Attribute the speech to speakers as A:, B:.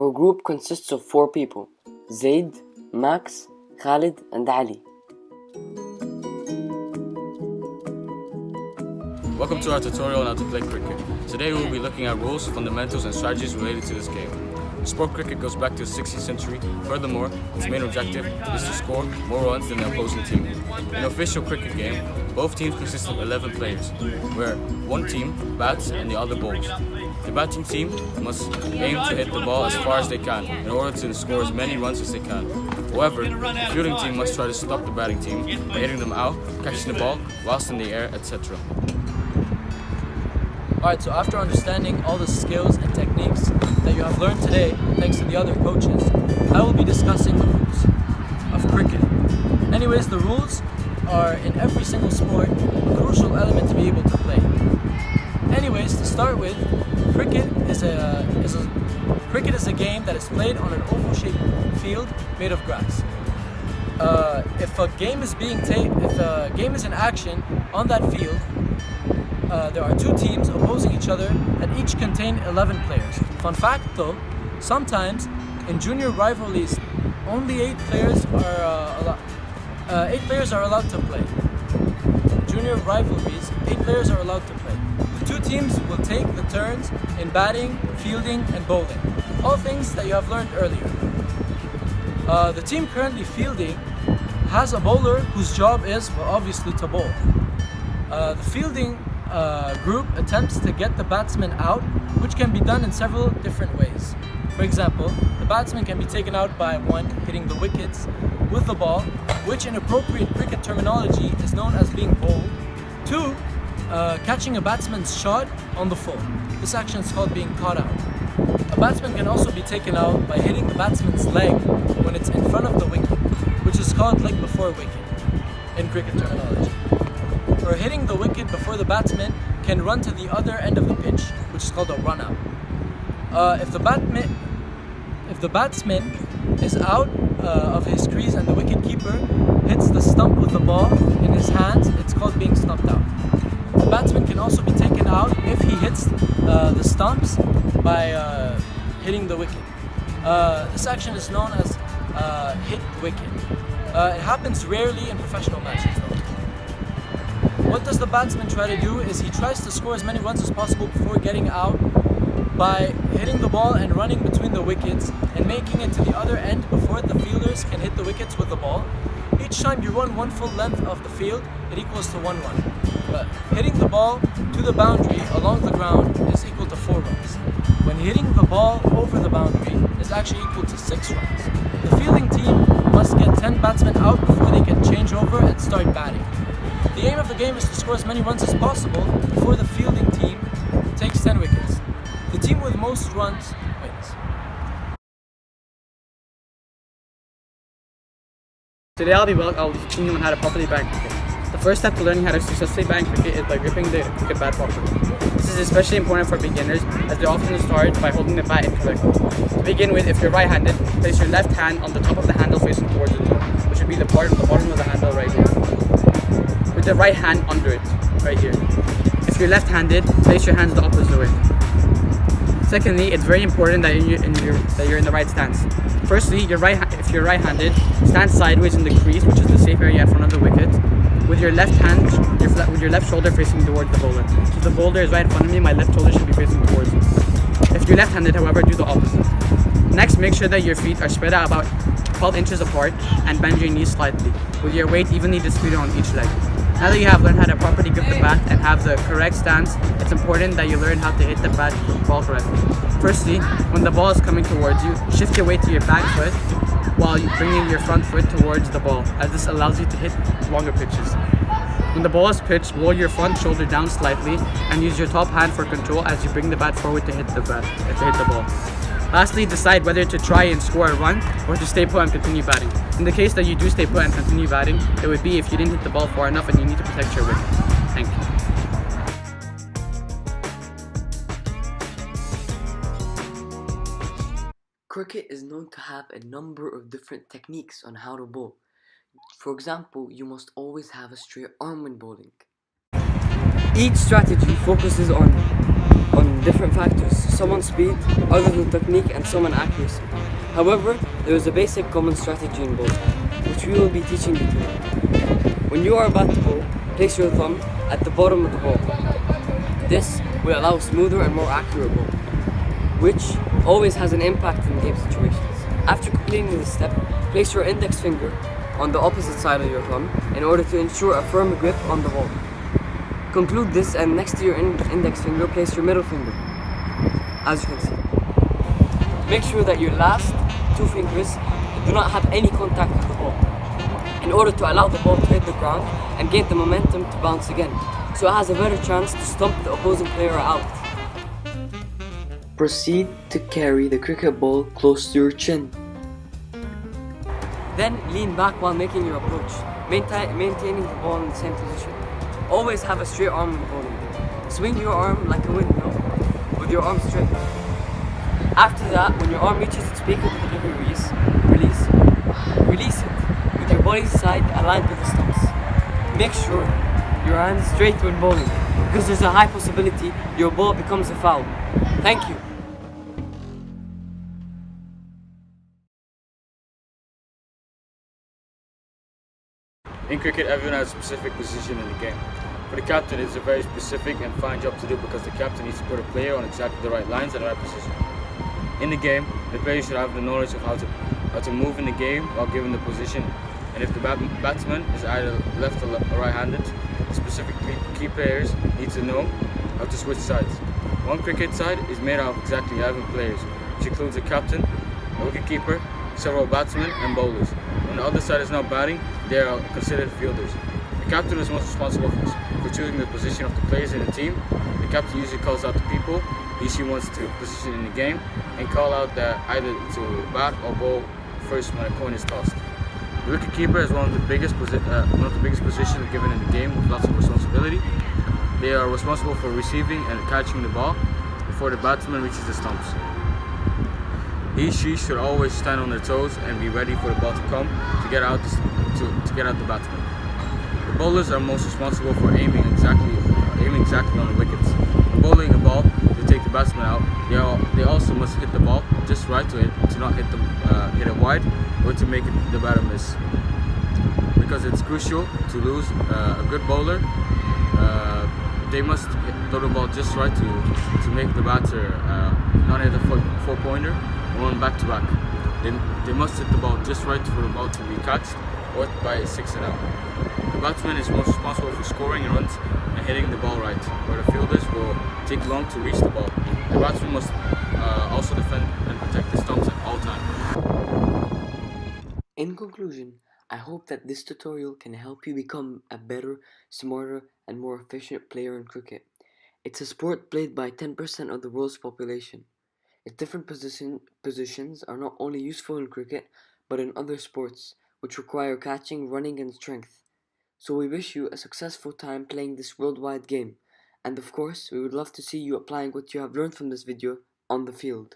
A: Our group consists of 4 people: Zaid, Max, Khalid and Ali.
B: Welcome to our tutorial on how to play cricket. Today we will be looking at rules, fundamentals and strategies related to this game. Sport cricket goes back to the 16th century. Furthermore, its main objective is to score more runs than the opposing team. In an official cricket game, both teams consist of 11 players, where one team bats and the other bowls. The batting team must aim to hit the ball as far as they can in order to score as many runs as they can. However, the fielding team must try to stop the batting team by hitting them out, catching the ball whilst in the air, etc.
C: Alright, so after understanding all the skills and techniques that you have learned today, thanks to the other coaches, I will be discussing the rules of cricket. Anyways, the rules are in every single sport a crucial element to be able to play. Anyways, to start with, cricket is a game that is played on an oval-shaped field made of grass. If a game is in action on that field, there are 2 teams opposing each other that each contain 11 players. Fun fact though, sometimes in junior rivalries, only 8 players are allowed to play. Junior rivalries, 8 players are allowed to play. The 2 teams will take the turns in batting, fielding, and bowling. All things that you have learned earlier. The team currently fielding has a bowler whose job is, well, obviously to bowl. The fielding group attempts to get the batsman out, which can be done in several different ways. For example, the batsman can be taken out by 1. Hitting the wickets with the ball, which in appropriate cricket terminology is known as being bowled. 2. Catching a batsman's shot on the full. This action is called being caught out. A batsman can also be taken out by hitting the batsman's leg when it's in front of the wicket, which is called leg before wicket in cricket terminology. Or hitting the wicket before the batsman can run to the other end of the pitch, which is called a run out. If the batsman is out of his crease and the wicket keeper hits the stump with the ball in his hands, it's called being stumped out. The batsman can also be taken out if he hits the stumps by hitting the wicket. This action is known as hit wicket. It happens rarely in professional matches though. What does the batsman try to do is he tries to score as many runs as possible before getting out by hitting the ball and running between the wickets and making it to the other end before the fielders can hit the wickets with the ball. Each time you run 1 full length of the field, it equals to 1 run. But hitting the ball to the boundary along the ground is equal to 4 runs. When hitting the ball over the boundary is actually equal to 6 runs. The fielding team must get 10 batsmen out before they can change over and start batting. The aim of the game is to score as many runs as possible before the fielding team takes 10 wickets. The team with most runs wins.
D: Today I'll be teaching you on how to properly bat cricket. The first step to learning how to successfully bat cricket is by gripping the cricket bat properly. This is especially important for beginners as they often start by holding the bat incorrectly. To begin with, if you're right-handed, place your left hand on the top of the handle facing towards the toe, which would be the bottom of the handle right here. With the right hand under it, right here. If you're left-handed, place your hands the opposite way. Secondly, it's very important that you're in the right stance. Firstly, if you're right-handed, stand sideways in the crease, which is the safe area in front of the wicket, with your left hand, with your left shoulder facing towards the bowler. So the bowler is right in front of me, my left shoulder should be facing towards me. If you're left-handed, however, do the opposite. Next, make sure that your feet are spread out about 12 inches apart and bend your knees slightly, with your weight evenly distributed on each leg. Now that you have learned how to properly grip the bat and have the correct stance, it's important that you learn how to hit the ball correctly. Firstly, when the ball is coming towards you, shift your weight to your back foot while you're bringing your front foot towards the ball, as this allows you to hit longer pitches. When the ball is pitched, roll your front shoulder down slightly and use your top hand for control as you bring the bat forward to hit the ball. Lastly, decide whether to try and score a run or to stay put and continue batting. In the case that you do stay put and continue batting, it would be if you didn't hit the ball far enough and you need to protect your wicket. Thank you.
A: Cricket is known to have a number of different techniques on how to bowl. For example, you must always have a straight arm when bowling.
E: Each strategy focuses on different factors, some on speed, others on technique, and some on accuracy. However, there is a basic common strategy in bowling, which we will be teaching you today. When you are about to bowl, place your thumb at the bottom of the ball. This will allow a smoother and more accurate bowl, which always has an impact in game situations. After completing this step, place your index finger on the opposite side of your thumb in order to ensure a firm grip on the ball. Conclude this, and next to your index finger, place your middle finger, as you can see. Make sure that your last two fingers do not have any contact with the ball, in order to allow the ball to hit the ground and gain the momentum to bounce again, so it has a better chance to stump the opposing player out.
A: Proceed to carry the cricket ball close to your chin.
E: Then lean back while making your approach, maintaining the ball in the same position. Always have a straight arm when bowling. Swing your arm like a windmill, with your arm straight. After that, when your arm reaches its peak of the delivery release it, with your body's side aligned with the stumps. Make sure your hand is straight when bowling, because there's a high possibility your ball becomes a foul. Thank you.
B: In cricket, everyone has a specific position in the game. For the captain, it's a very specific and fine job to do because the captain needs to put a player on exactly the right lines and the right position. In the game, the player should have the knowledge of how to move in the game while given the position, and if the batsman is either left or right-handed, specifically key players need to know how to switch sides. One cricket side is made out of exactly 11 players, which includes a captain, a wicketkeeper, several batsmen and bowlers. When the other side is not batting, they are considered fielders. The captain is most responsible for choosing the position of the players in the team. The captain usually calls out the people he wants to position in the game and call out either to bat or bowl first when a coin is tossed. The wicketkeeper is one of the biggest positions given in the game with lots of responsibility. They are responsible for receiving and catching the ball before the batsman reaches the stumps. She should always stand on their toes and be ready for the ball to come to get out the batsman. The bowlers are most responsible for aiming exactly on the wickets. When bowling a ball to take the batsman out, they also must hit the ball just right to not hit it wide or to make the batter miss. Because it's crucial to lose a good bowler, they must throw the ball just right to make the batter not hit a four-pointer or one back-to-back. They must hit the ball just right for the ball to be catched or by a 6 and out. The batsman is most responsible for scoring runs and hitting the ball right, where the fielders will take long to reach the ball. The batsman must also defend and protect the stumps at all times.
A: In conclusion, I hope that this tutorial can help you become a better, smarter, and more efficient player in cricket. It's a sport played by 10% of the world's population. Its different positions are not only useful in cricket, but in other sports, which require catching, running, and strength. So we wish you a successful time playing this worldwide game, and of course, we would love to see you applying what you have learned from this video on the field.